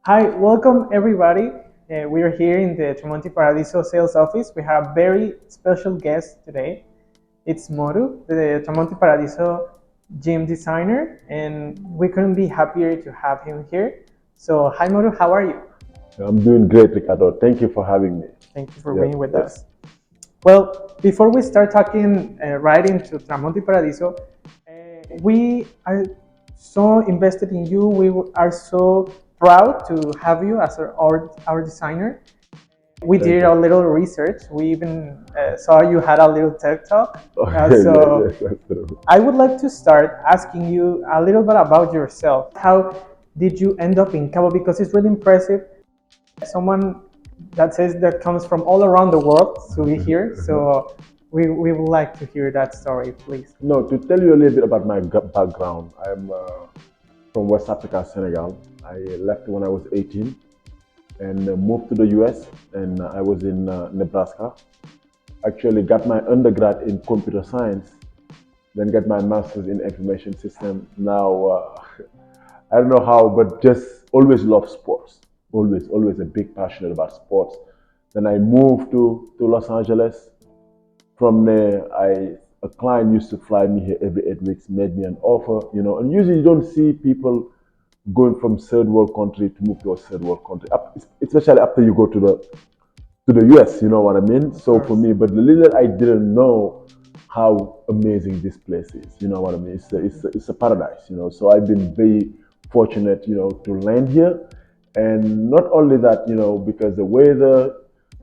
Hi, welcome everybody. We are here in the Tramonti Paradiso sales office. We have a very special guest today. It's Modu, the Tramonti Paradiso gym designer, and we couldn't be happier to have him here. So, hi Modu, how are you? I'm doing great, Ricardo. Thank you for having me. Thank you for being with us. Well, before we start talking right into Tramonti Paradiso, we are so invested in you. We are so proud to have you as our designer. We Thank did you. a little research. We even saw you had a little TED talk. Okay, So yes, that's true. I would like to start asking you a little bit about yourself. How did you end up in Cabo? Because it's really impressive. Someone that says that comes from all around the world to be here. So we would like to hear that story, please. No, to tell you a little bit about my background, I'm from West Africa, Senegal. I left when I was 18 and moved to the US, and I was in Nebraska. Actually got my undergrad in computer science, then got my master's in information system. Now, I don't know how, but just always love sports. Always a big passionate about sports. Then I moved to Los Angeles. From there, a client used to fly me here every 8 weeks, made me an offer, and usually you don't see people going from third world country to move to a third world country, especially after you go to the US, you know what I mean? So for me, but the little I didn't know how amazing this place is, you know what I mean? It's a paradise, So I've been very fortunate, to land here. And not only that, because the weather,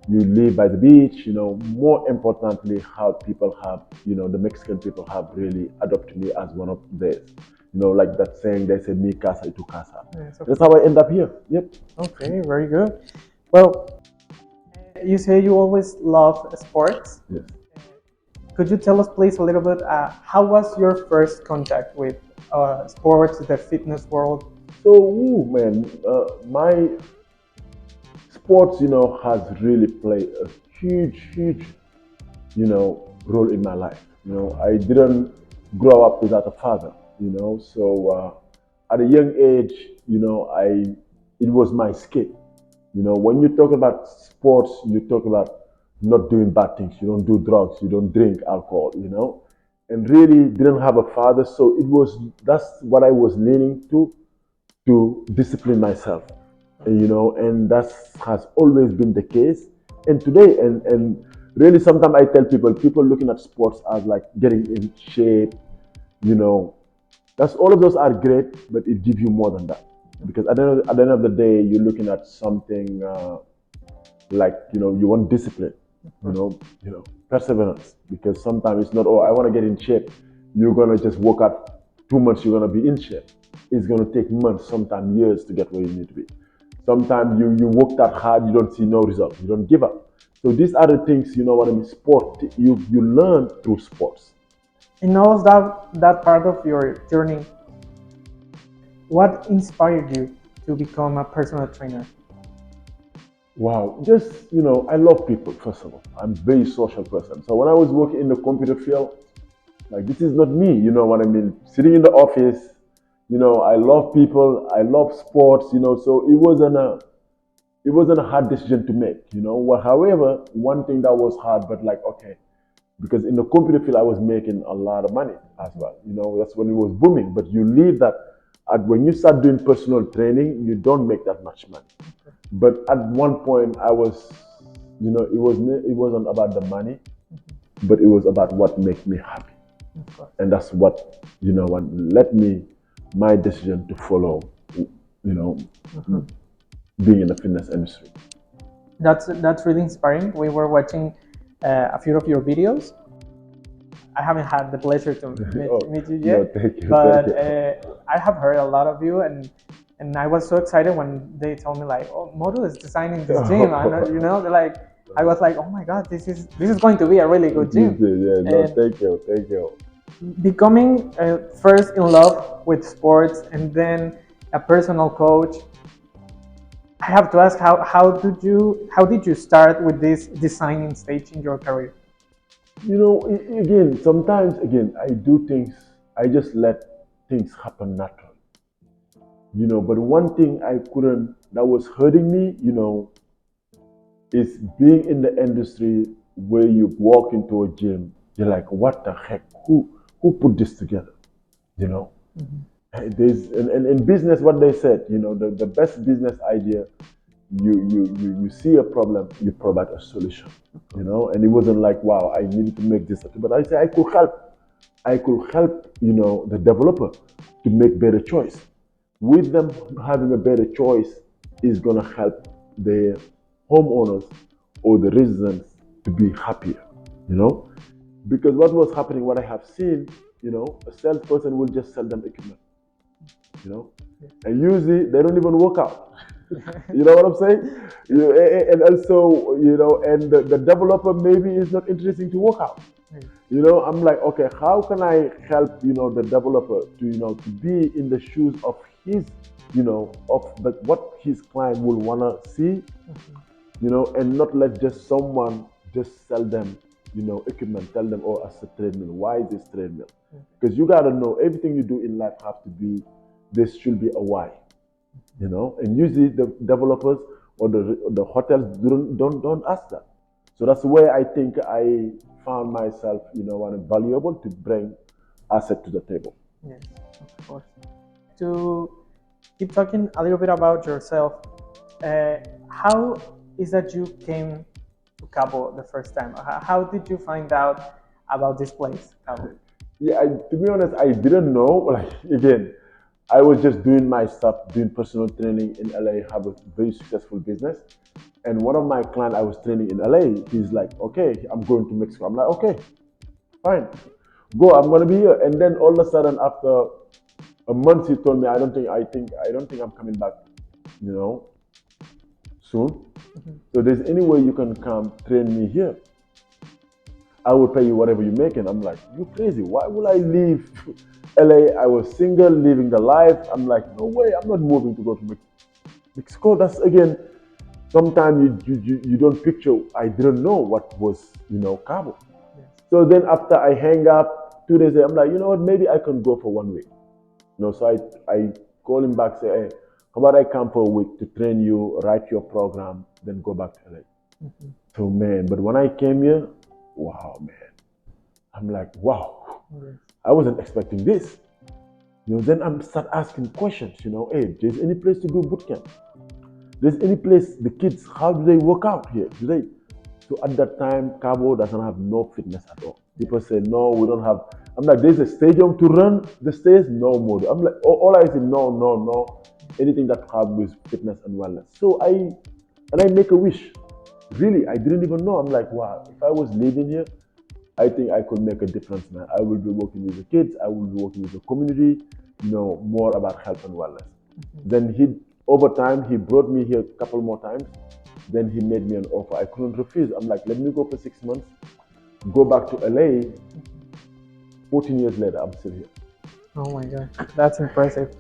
you live by the beach, more importantly, how people have, the Mexican people have really adopted me as one of theirs. Like that saying, they say, mi casa y tu casa. Yes, okay. That's how I end up here. Yep. Okay, very good. Well, you say you always love sports. Yes. Could you tell us, please, a little bit? How was your first contact with sports, the fitness world? So, man, my sports, has really played a huge, role in my life. I didn't grow up without a father, So at a young age, it was my escape. When you talk about sports, you talk about not doing bad things. You don't do drugs. You don't drink alcohol. And really didn't have a father, so that's what I was leaning to discipline myself, and that has always been the case. And today, and really, sometimes I tell people looking at sports as like getting in shape, you know, that's all of those are great, but it gives you more than that. Because at the end of the day, you're looking at something like you want discipline, perseverance. Because sometimes it's not, oh, I want to get in shape. You're gonna just work out 2 months, you're gonna be in shape. It's gonna take months, sometimes years to get where you need to be. Sometimes you work that hard, you don't see no result, you don't give up. So these are the things, you know what I mean. Sport, you learn through sports. In all of that part of your journey, what inspired you to become a personal trainer? Wow, just I love people. First of all, I'm a very social person. So when I was working in the computer field, like this is not me. You know what I mean? Sitting in the office, I love people. I love sports. So it wasn't a hard decision to make. Well, however, one thing that was hard, but like okay, because in the computer field I was making a lot of money as well. That's when it was booming. But you leave that. When you start doing personal training, you don't make that much money. But at one point, I was, it wasn't about the money, but it was about what makes me happy, and that's what led me my decision to follow, being in the fitness industry. That's really inspiring. We were watching a few of your videos. I haven't had the pleasure to meet you yet, No, thank you, but thank you. I have heard a lot of you, and I was so excited when they told me like, "Oh, Modu is designing this gym," and they're like, I was like, "Oh my God, this is going to be a really good gym." Yeah, no, And thank you. becoming first in love with sports and then a personal coach, I have to ask how did you start with this designing stage in your career? Again, sometimes, again, I do things, I just let things happen naturally. But one thing I couldn't that was hurting me, is being in the industry where you walk into a gym, you're like, what the heck? Who put this together? You know? There's in business what they said, the best business idea, you see a problem, you provide a solution. And it wasn't like, wow, I needed to make this, but I say I could help, the developer to make better choice. With them having a better choice is gonna help the homeowners or the residents to be happier, you know. Because what was happening, what I have seen, a salesperson will just sell them equipment, and usually they don't even work out. You know what I'm saying? And also, and the developer maybe is not interesting to work out. I'm like, okay, how can I help, the developer to be in the shoes of his, what his client will wanna see, and not let just someone just sell them, equipment, tell them, oh, as a treadmill. Why is this treadmill? Because you gotta know everything you do in life have to be, there should be a why, and usually the developers or the hotels don't ask that. So that's where I think I found myself, valuable to bring asset to the table. Yes, of course. To keep talking a little bit about yourself, how is that you came to Cabo the first time? How did you find out about this place, Cabo? Yeah, to be honest, I didn't know. Like, again, I was just doing my stuff, doing personal training in LA, have a very successful business. And one of my clients I was training in LA, he's like, okay, I'm going to Mexico. I'm like, okay, fine, go, I'm gonna be here. And then all of a sudden, after a month, he told me, I don't think I'm coming back, soon. So there's any way you can come train me here, I will pay you whatever you make. And I'm like, you crazy? Why will I leave LA? I was single, living the life. I'm like, no way, I'm not moving to go to Mexico. That's again, sometimes you don't picture. I didn't know what was, Cabo. Yes. So then after I hang up 2 days later, I'm like, you know what, maybe I can go for 1 week. So I call him back, say, hey, how about I come for a week to train you, write your program, then go back to LA. So man, but when I came here, wow, man, I'm like, wow, I wasn't expecting this. Then I'm start asking questions, hey, there's any place to do boot camp? There's any place, the kids, how do they work out here? So at that time, Cabo doesn't have no fitness at all. People say, no, we don't have. I'm like, there's a stadium to run the stairs? No more. I'm like, all I say, no. Anything that have with fitness and wellness. So I make a wish. Really, I didn't even know. I'm like, wow, if I was living here, I think I could make a difference, man. I will be working with the kids. I will be working with the community, more about health and wellness. Then over time, he brought me here a couple more times. Then he made me an offer. I couldn't refuse. I'm like, let me go for 6 months, go back to LA. 14 years later, I'm still here. Oh my God, that's impressive.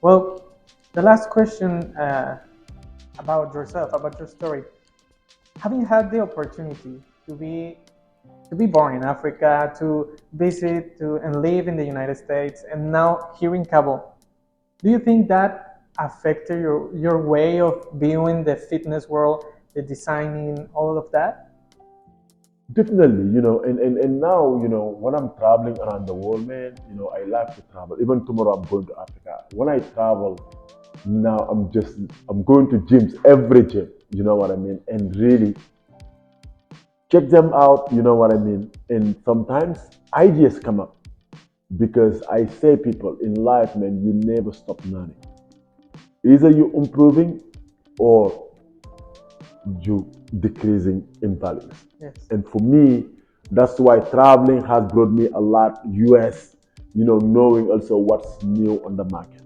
Well, the last question about yourself, about your story. Have you had the opportunity to be born in Africa, to visit, and live in the United States, and now here in Cabo? Do you think that affected your way of viewing the fitness world, the designing, all of that? Definitely, and now, when I'm traveling around the world, man, I love to travel. Even tomorrow I'm going to Africa. When I travel, now I'm going to gyms, every gym, you know what I mean? And really check them out, you know what I mean? And sometimes ideas come up because I say, people in life, man, you never stop learning. Either you improving or you decreasing in values. Yes. And for me, that's why traveling has brought me a lot. US, knowing also what's new on the market.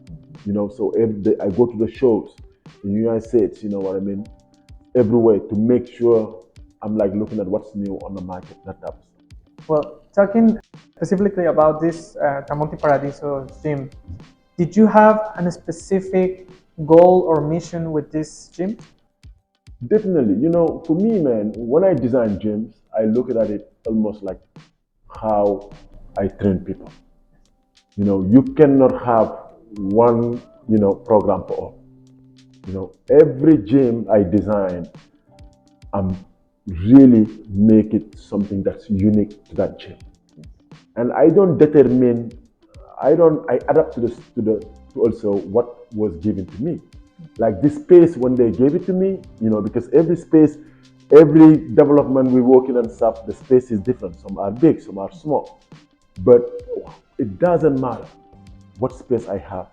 So every day I go to the shows in the United States, you know what I mean, everywhere to make sure I'm like looking at what's new on the market. That type of stuff. Well, talking specifically about this Tramonti Paradiso gym, did you have a specific goal or mission with this gym? Definitely. For me, man, when I design gyms, I look at it almost like how I train people. You cannot have one, program for all. You know, every gym I design, I'm really make it something that's unique to that gym. And I don't determine, I adapt to also what was given to me. Like this space when they gave it to me, you know, because every space, every development we work in and stuff, the space is different. Some are big, some are small. But it doesn't matter what space I have.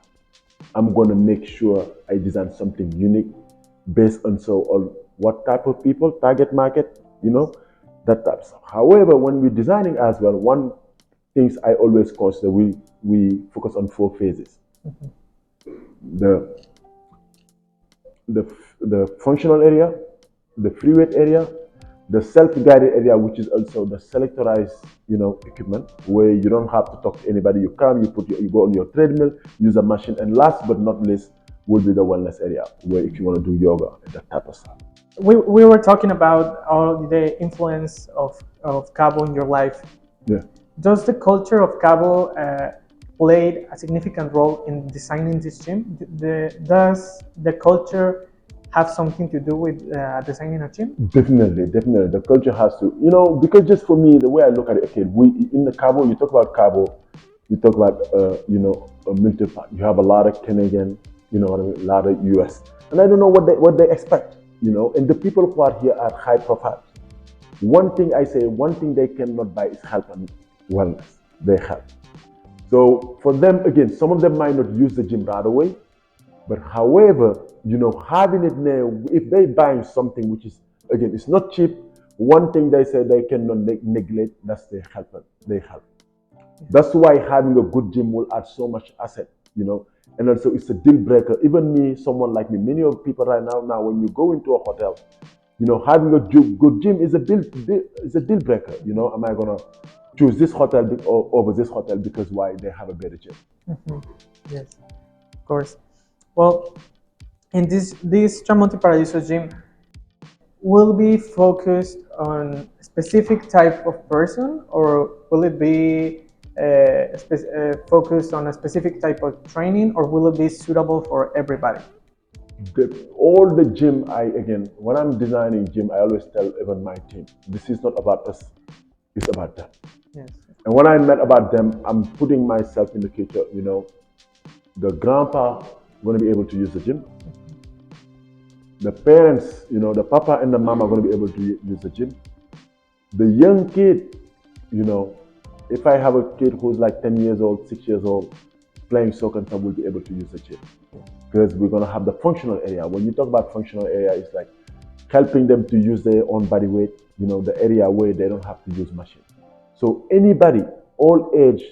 I'm gonna make sure I design something unique based on what type of people, target market, you know, that type of stuff. However, when we're designing as well, one things I always consider, we focus on 4 phases. The the functional area, the free weight area, the self-guided area, which is also the selectorized, you know, equipment where you don't have to talk to anybody. You come, you go on your treadmill, use a machine, and last but not least will be the wellness area where if you want to do yoga and that type of stuff. We were talking about all the influence of Cabo in your life. Yeah. Does the culture of Cabo played a significant role in designing this gym? Does the culture have something to do with designing a gym? Definitely. The culture has to, you know, because just for me, the way I look at it, okay, we in the Cabo, you talk about Cabo, you talk about, you know, a military park. You have a lot of Canadian, you know what I mean, a lot of US, and I don't know what they expect, you know. And the people who are here are high profile. One thing they cannot buy is health and wellness. They help. So for them, again, some of them might not use the gym right away, but however, you know, having it there, if they buying something which is, again, it's not cheap, one thing they say they cannot neglect, that's their help. They help. That's why having a good gym will add so much asset, you know, and also it's a deal breaker. Even me, someone like me, many of people right now, when you go into a hotel, you know, having a good gym is a deal breaker. You know, am I gonna choose this hotel over this hotel because why they have a better gym? Mm-hmm. Yes, of course. Well, in this Tramonti Paradiso gym will be focused on a specific type of person, or will it be focused on a specific type of training, or will it be suitable for everybody? All the gym, when I'm designing gym, I always tell even my team, this is not about us, it's about them. Yes. And when I met about them, I'm putting myself in the picture, you know, the grandpa going to be able to use the gym. The parents, you know, the papa and the mama are going to be able to use the gym. The young kid, you know, if I have a kid who's like 10 years old, 6 years old, playing soccer and stuff, will be able to use the gym. Because we're going to have the functional area. When you talk about functional area, it's like helping them to use their own body weight, you know, the area where they don't have to use machine. So anybody, all age,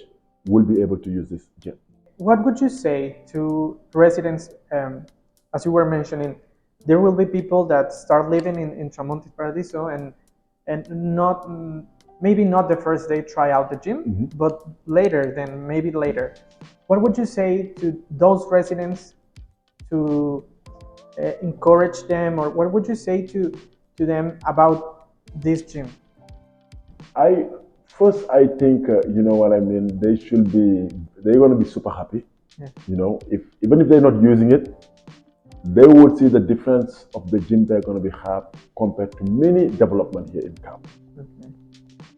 will be able to use this gym. What would you say to residents, as you were mentioning, there will be people that start living in Tramonti Paradiso and not, maybe not the first day try out the gym, but maybe later. What would you say to those residents to encourage them, or what would you say to them about this gym? I think, you know what I mean, they're going to be super happy. Yeah. You know, even if they're not using it, they will see the difference of the gym they're going to be have compared to many development here in Cabo. Okay.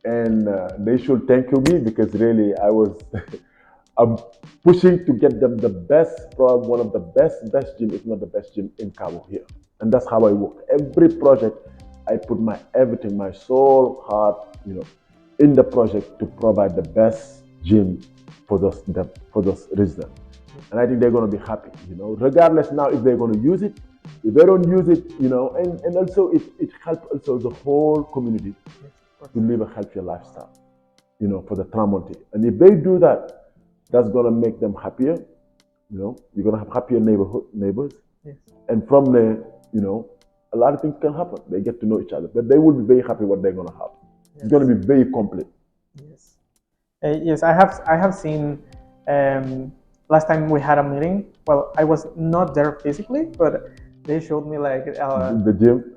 And they should thank me because really I'm pushing to get them the best, probably one of the best gym, if not the best gym in Cabo here. And that's how I work. Every project, I put my everything, my soul, heart, you know, in the project to provide the best gym for those residents. And I think they're going to be happy, you know, regardless now if they're going to use it. If they don't use it, you know, and also it helps also the whole community to live a healthier lifestyle, you know, for the Tramonti. And if they do that, that's going to make them happier. You know, you're going to have happier neighbors. Yes. And from there, you know, a lot of things can happen. They get to know each other, but they will be very happy what they're going to have. Yes. It's going to be very complete. Yes. Yes, I have seen. Last time we had a meeting. Well, I was not there physically, but they showed me like the gym.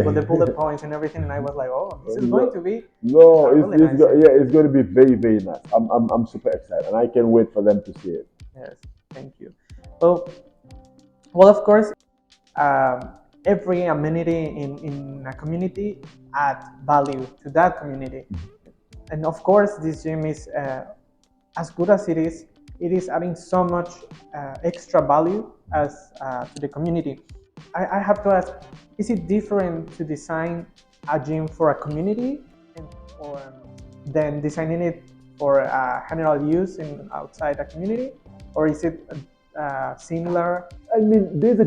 With the bullet points and everything, and I was like, oh, this is going to be really nice. It's going to be very, very nice. I'm super excited, and I can't wait for them to see it. Yes, thank you. Well, of course, every amenity in a community add value to that community. And of course, this gym is as good as it is adding so much extra value as to the community. I have to ask, is it different to design a gym for a community or than designing it for general use in outside a community, or is it similar? I mean, there's a,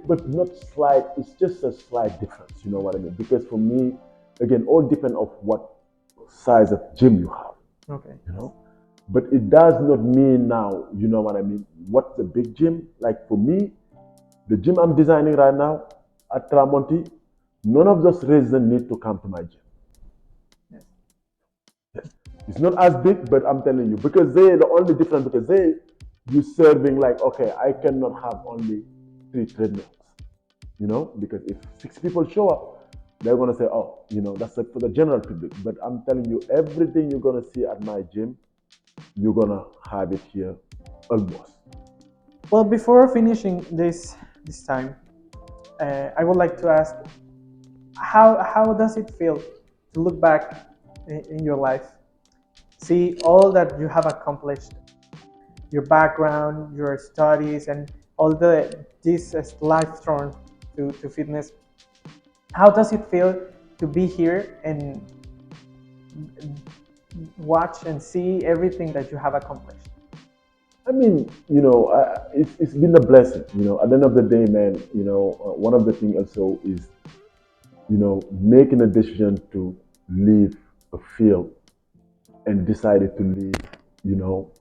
but not slight. It's just a slight difference. You know what I mean? Because for me, again, all depend of what size of gym you have. Okay. You know, but it does not mean now. You know what I mean? What's the big gym? Like for me, the gym I'm designing right now at Tramonti, none of those residents need to come to my gym. Yes. It's not as big, but I'm telling you, because they're the only difference, because you serving like, okay, I cannot have only 3 treadmills, you know, because if 6 people show up, they're going to say, oh, you know, that's like for the general public. But I'm telling you, everything you're going to see at my gym, you're going to have it here almost. Well, before finishing this time, I would like to ask, how does it feel to look back in your life, see all that you have accomplished, your background, your studies, and all this life turn to fitness? How does it feel to be here and watch and see everything that you have accomplished? I mean, you know, it's been a blessing. You know, at the end of the day, man, you know, one of the things also is, you know, making a decision to leave a field and decided to live, you know,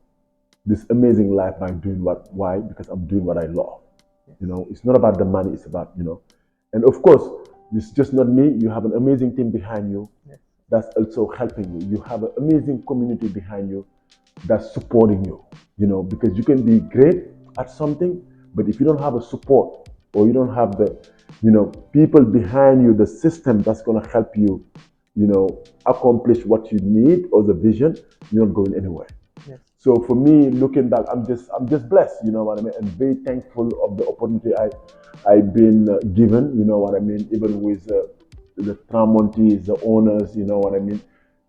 this amazing life by doing why? Because I'm doing what I love. You know, it's not about the money, it's about, you know, and of course, it's just not me. You have an amazing team behind you that's also helping you. You have an amazing community behind you that's supporting you, you know, because you can be great at something, but if you don't have a support or you don't have the, you know, people behind you, the system that's going to help you, you know, accomplish what you need or the vision, you're not going anywhere. Yes. So for me, looking back, I'm just blessed, you know what I mean, and very thankful of the opportunity I've been given, you know what I mean, even with the Tramonti, the owners, you know what I mean.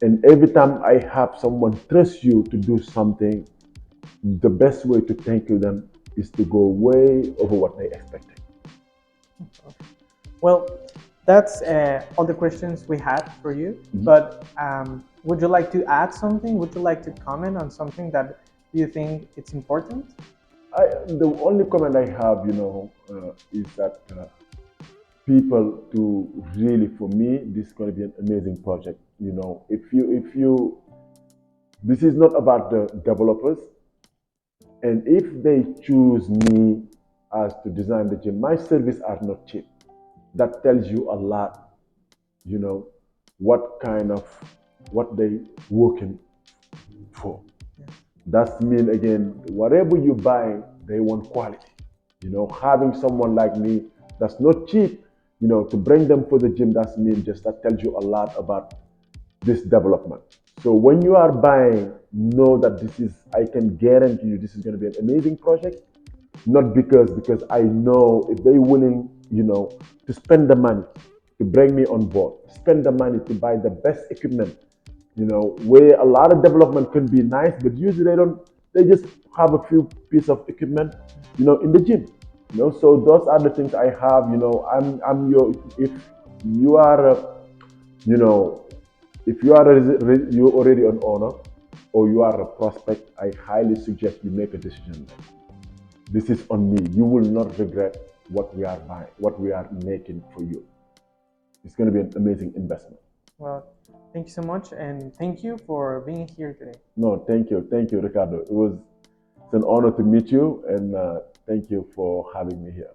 And every time I have someone trust you to do something, the best way to thank you them is to go way over what they expected. Well, that's all the questions we had for you. Mm-hmm. But would you like to add something? Would you like to comment on something that you think it's important? The only comment I have, you know, is that people to really, for me, this is going to be an amazing project. You know, if you, this is not about the developers, and if they choose me as to design the gym, my services are not cheap. That tells you a lot, you know, what they working for. Yeah. That mean again, whatever you buy, they want quality. You know, having someone like me that's not cheap, you know, to bring them for the gym, that's mean just that tells you a lot about this development. So when you are buying, know that I can guarantee you this is going to be an amazing project. Not because I know if they're willing, you know, to spend the money to bring me on board, spend the money to buy the best equipment, you know, where a lot of development can be nice, but usually they just have a few pieces of equipment, you know, in the gym, you know. So those are the things I have, you know. If you are, you know, if you are you're already an owner or you are a prospect, I highly suggest you make a decision. This is on me. You will not regret what we are buying, what we are making for you. It's going to be an amazing investment. Well, thank you so much, and thank you for being here today. No, thank you, Ricardo. It's an honor to meet you, and thank you for having me here.